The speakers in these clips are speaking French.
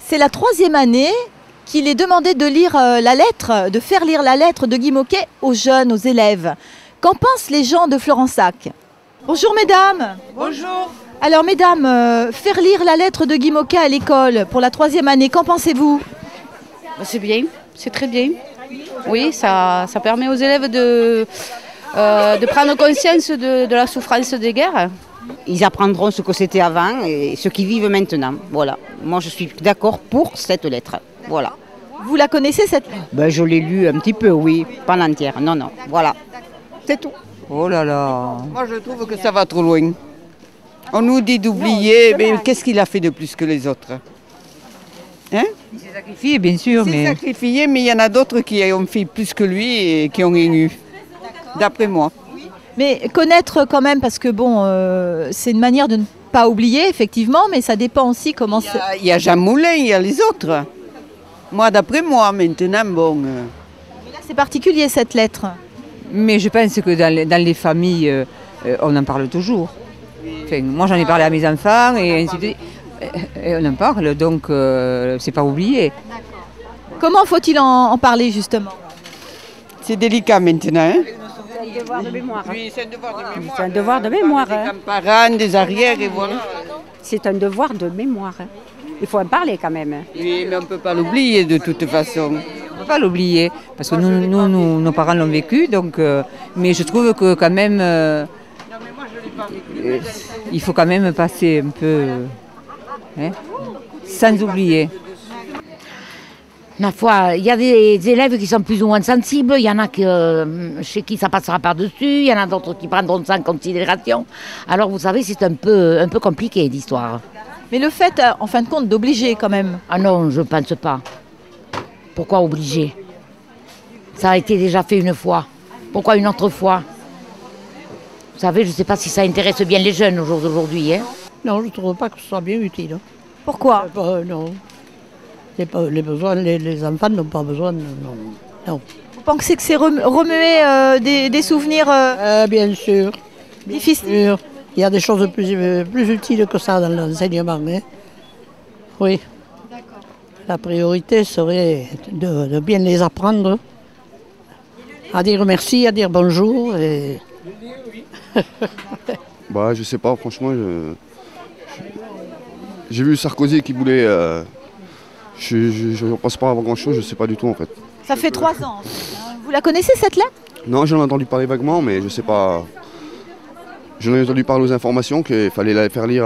C'est la 3e année qu'il est demandé de lire la lettre, de faire lire la lettre de Guy Môquet aux jeunes, aux élèves. Qu'en pensent les gens de Florensac? Bonjour mesdames. Bonjour. Alors mesdames, faire lire la lettre de Guy Môquet à l'école pour la 3e année, qu'en pensez-vous? C'est bien, c'est très bien. Oui, ça permet aux élèves de prendre conscience de la souffrance des guerres. Ils apprendront ce que c'était avant et ce qu'ils vivent maintenant. Voilà. Moi, je suis d'accord pour cette lettre. Voilà. Vous la connaissez cette lettre? Ben, je l'ai lue un petit peu, oui. Pas l'entière. Non, non. Voilà. C'est tout. Oh là là. Moi, je trouve que ça va trop loin. On nous dit d'oublier, mais qu'est-ce qu'il a fait de plus que les autres? Hein? Il s'est sacrifié, bien sûr, Il s'est sacrifié, mais il y en a d'autres qui ont fait plus que lui et qui ont rien eu. D'après moi. Mais connaître quand même, parce que bon, c'est une manière de ne pas oublier, effectivement, mais ça dépend aussi comment c'est. Il y a Jean Moulin, il y a les autres. Moi, d'après moi, maintenant, bon... Mais là, c'est particulier, cette lettre. Mais je pense que dans les familles, on en parle toujours. Enfin, moi, j'en ai parlé à mes enfants et ainsi de suite. Et on en parle, donc c'est pas oublié. Comment faut-il en parler, justement? C'est délicat maintenant, hein? C'est un devoir de mémoire. Oui, c'est un devoir de mémoire. C'est un devoir de mémoire. Des parents, des arrières, et voilà. C'est un devoir de mémoire. Il faut en parler quand même. Oui, mais on ne peut pas l'oublier de toute façon. On ne peut pas l'oublier, parce que nos parents l'ont vécu, donc, mais je trouve que quand même, il faut quand même passer un peu, hein, sans oublier. Ma foi, il y a des élèves qui sont plus ou moins sensibles, il y en a chez qui ça passera par-dessus, il y en a d'autres qui prendront ça en considération. Alors vous savez, c'est un peu compliqué l'histoire. Mais le fait, en fin de compte, d'obliger quand même. Ah non, je ne pense pas. Pourquoi obliger? Ça a été déjà fait une fois. Pourquoi une autre fois? Vous savez, je ne sais pas si ça intéresse bien les jeunes aujourd'hui. Hein. Non, je ne trouve pas que ce soit bien utile. Pourquoi? Non. Les enfants n'ont pas besoin. Non. Vous pensez que c'est remuer des souvenirs Bien sûr. difficiles? Il y a des choses plus utiles que ça dans l'enseignement. Hein. Oui. La priorité serait de bien les apprendre, à dire merci, à dire bonjour. Et... Bah, je sais pas, franchement. J'ai vu Sarkozy qui voulait. Je ne pense pas avoir grand-chose, je ne sais pas du tout en fait. Ça fait 3 ans. Vous la connaissez cette lettre? Non, j'en ai entendu parler vaguement, mais je ne sais pas. J'en ai entendu parler aux informations qu'il fallait la faire lire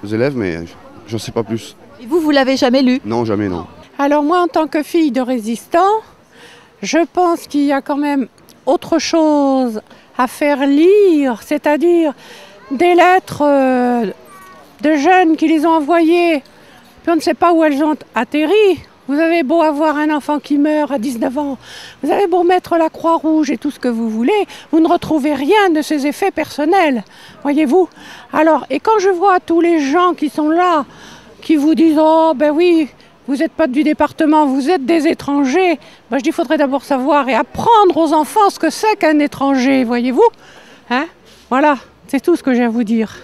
aux élèves, mais j'en sais pas plus. Et vous l'avez jamais lu? Non, jamais, non. Alors moi, en tant que fille de résistant, je pense qu'il y a quand même autre chose à faire lire, c'est-à-dire des lettres de jeunes qui les ont envoyées, puis on ne sait pas où elles ont atterri. Vous avez beau avoir un enfant qui meurt à 19 ans, vous avez beau mettre la croix rouge et tout ce que vous voulez, vous ne retrouvez rien de ces effets personnels, voyez-vous. Alors, et quand je vois tous les gens qui sont là, qui vous disent « Oh, ben oui, vous n'êtes pas du département, vous êtes des étrangers », ben je dis « Il faudrait d'abord savoir et apprendre aux enfants ce que c'est qu'un étranger, voyez-vous. Hein? Voilà, c'est tout ce que j'ai à vous dire. »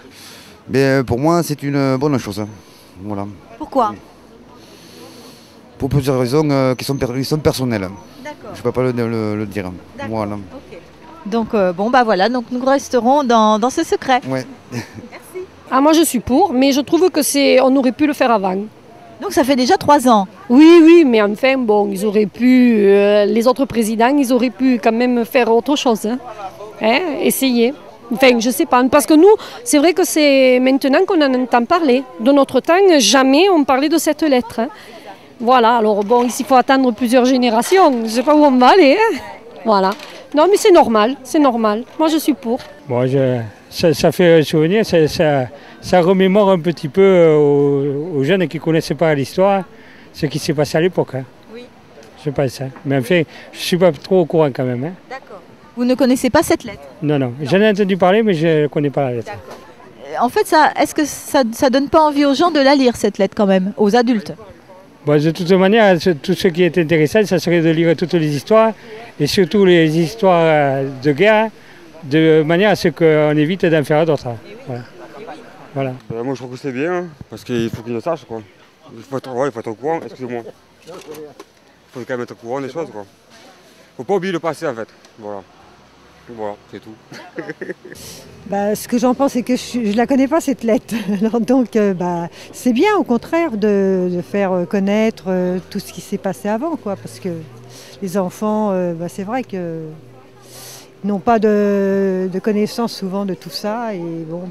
Pour moi, c'est une bonne chose. Voilà. Pourquoi? Pour plusieurs raisons qui sont personnelles. D'accord. Je ne peux pas le dire. Voilà. Okay. Donc, voilà, donc nous resterons dans ce secret. Ouais. Merci. Ah, moi, je suis pour, mais je trouve que on aurait pu le faire avant. Donc, ça fait déjà 3 ans. Oui, mais enfin, bon, ils auraient pu, les autres présidents, ils auraient pu quand même faire autre chose. Essayer. Enfin, je sais pas, parce que nous, c'est vrai que c'est maintenant qu'on en entend parler. De notre temps, jamais on parlait de cette lettre. Voilà, alors bon, ici il faut attendre plusieurs générations, je ne sais pas où on va aller. Voilà. Non, mais c'est normal. Moi, je suis pour. Bon, ça fait un souvenir, ça remémore un petit peu aux jeunes qui ne connaissaient pas l'histoire, ce qui s'est passé à l'époque. Hein. Oui. Je pense ça. Mais enfin, je ne suis pas trop au courant quand même. Hein. D'accord. Vous ne connaissez pas cette lettre? Non. J'en ai entendu parler, mais je ne connais pas la lettre. En fait, est-ce que ça ne donne pas envie aux gens de la lire, cette lettre quand même, aux adultes? Bon, de toute manière, tout ce qui est intéressant, ça serait de lire toutes les histoires, et surtout les histoires de guerre, de manière à ce qu'on évite d'en faire d'autres. Voilà. Moi je trouve que c'est bien, parce qu'il faut qu'ils le sachent, quoi. Il faut être au courant, excusez-moi. Il faut quand même être au courant des choses, quoi. Faut pas oublier le passé, en fait. Voilà. Voilà, c'est tout. Ce que j'en pense, c'est que je ne la connais pas, cette lettre. Alors donc, c'est bien, au contraire, de faire connaître tout ce qui s'est passé avant, quoi. Parce que les enfants, c'est vrai qu'ils n'ont pas de connaissance souvent de tout ça. Et bon,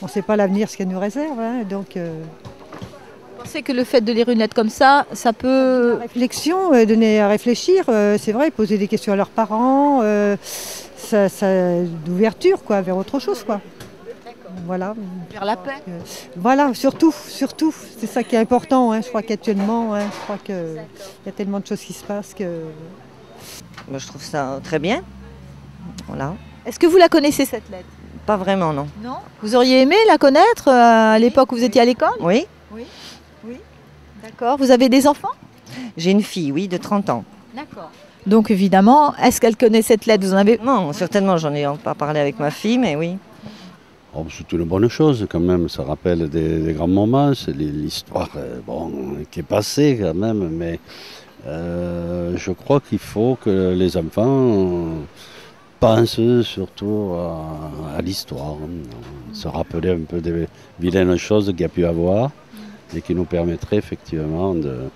on ne sait pas l'avenir, ce qu'elle nous réserve. Hein, donc... Vous pensez que le fait de lire une lettre comme ça peut... Réflexion, donner à réfléchir, c'est vrai, poser des questions à leurs parents, d'ouverture, quoi, vers autre chose, quoi. Voilà. Vers la paix. Voilà, surtout, c'est ça qui est important. Hein, je crois qu'actuellement, je crois qu'il y a tellement de choses qui se passent que... Moi, je trouve ça très bien. Voilà. Est-ce que vous la connaissez, cette lettre? Pas vraiment, non. Non? Vous auriez aimé la connaître à l'époque où vous étiez à l'école? Oui. Oui. Oui. D'accord. Vous avez des enfants? J'ai une fille, oui, de 30 ans. D'accord. Donc évidemment, est-ce qu'elle connaît cette lettre? Vous en avez... Non, certainement, j'en ai pas parlé avec ma fille, mais oui. Oh, c'est une bonne chose quand même, ça rappelle des grands moments, c'est l'histoire qui est passée quand même, mais je crois qu'il faut que les enfants pensent surtout à l'histoire, se rappeler un peu des vilaines choses qu'il y a pu avoir et qui nous permettraient effectivement de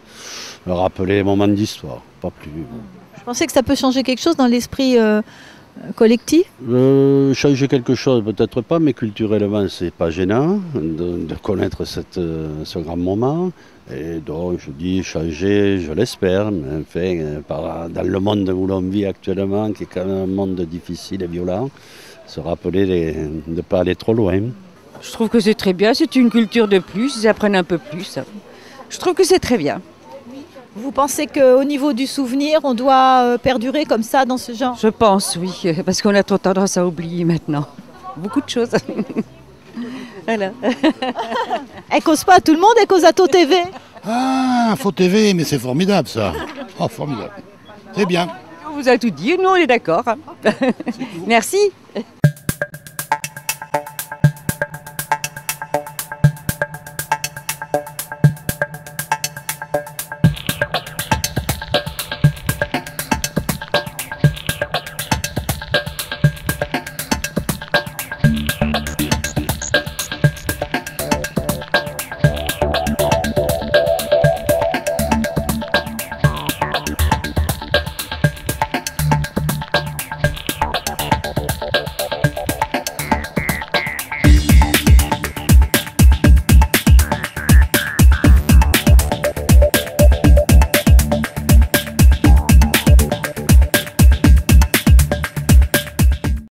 rappeler les moments d'histoire, pas plus. Je pensais que ça peut changer quelque chose dans l'esprit collectif. Changer quelque chose, peut-être pas, mais culturellement, c'est pas gênant de connaître ce grand moment. Et donc, je dis changer, je l'espère, mais enfin, dans le monde où l'on vit actuellement, qui est quand même un monde difficile et violent, se rappeler de ne pas aller trop loin. Je trouve que c'est très bien, c'est une culture de plus, ils apprennent un peu plus. Je trouve que c'est très bien. Vous pensez qu'au niveau du souvenir, on doit perdurer comme ça dans ce genre? Je pense, oui, parce qu'on a trop tendance à oublier maintenant. Beaucoup de choses. Voilà. Elle cause pas à tout le monde, elle cause à Taux TV. Ah, Faux TV, mais c'est formidable ça. Oh, formidable. C'est bien. On vous a tout dit, nous on est d'accord. Merci.